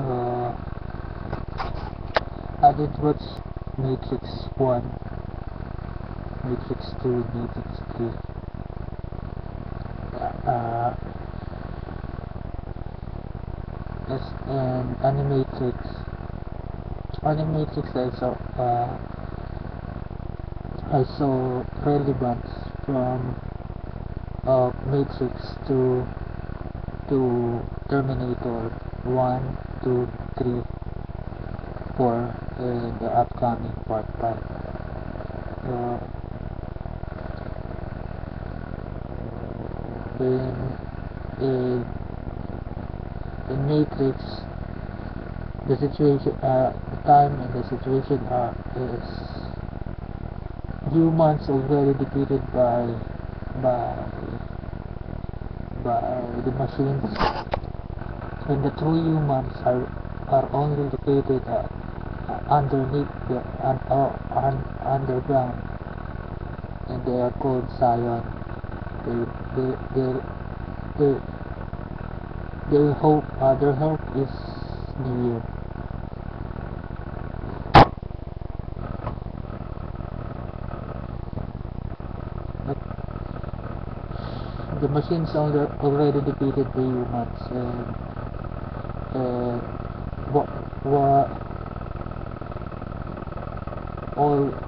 Uh, I did watch Matrix 1, Matrix 2, Matrix 3. Uh, and Animatrix. Animatrix I saw relevance from Matrix to Terminator 1, 2, 3, 4, and the upcoming part 5. Uh, in, in in Matrix, the situation, the time and the situation is humans already defeated by the machines, and the true humans are only located underneath the underground, and they are called Zion. They their hope is New Year. But the machines already defeated the humans, and what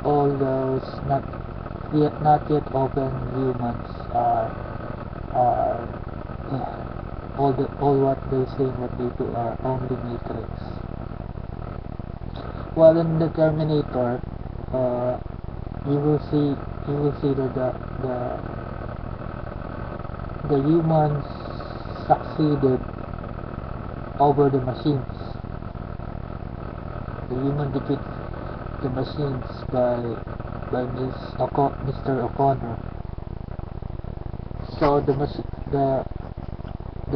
all those not yet open humans are all what they say and what they do are only Matrix. While in the Terminator, you will see that the humans succeeded over the machines. The human defeat the machines by Mr. O'Connor. So the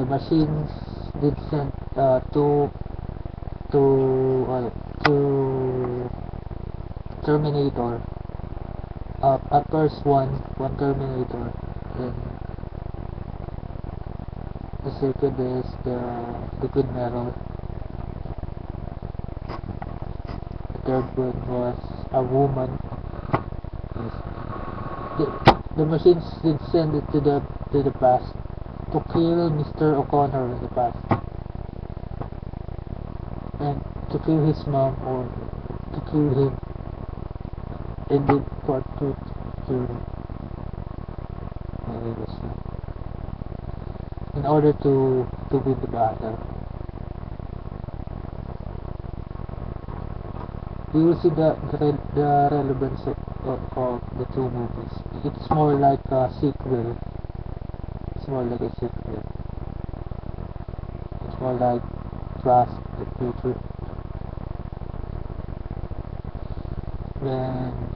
machines did send to Terminator. At first one Terminator, then the second is the Queen Meryl. The third one was a woman. The machines did send it to the past to kill Mr. O'Connor in the past, and to kill his mom, or to kill him, and then part 2 to kill him in order to win the battle. We will see the relevance of the two movies. It's more like a sequel. It's more like a sequel. It's more like Fast the Future. When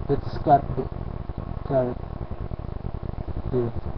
let's cut the character here.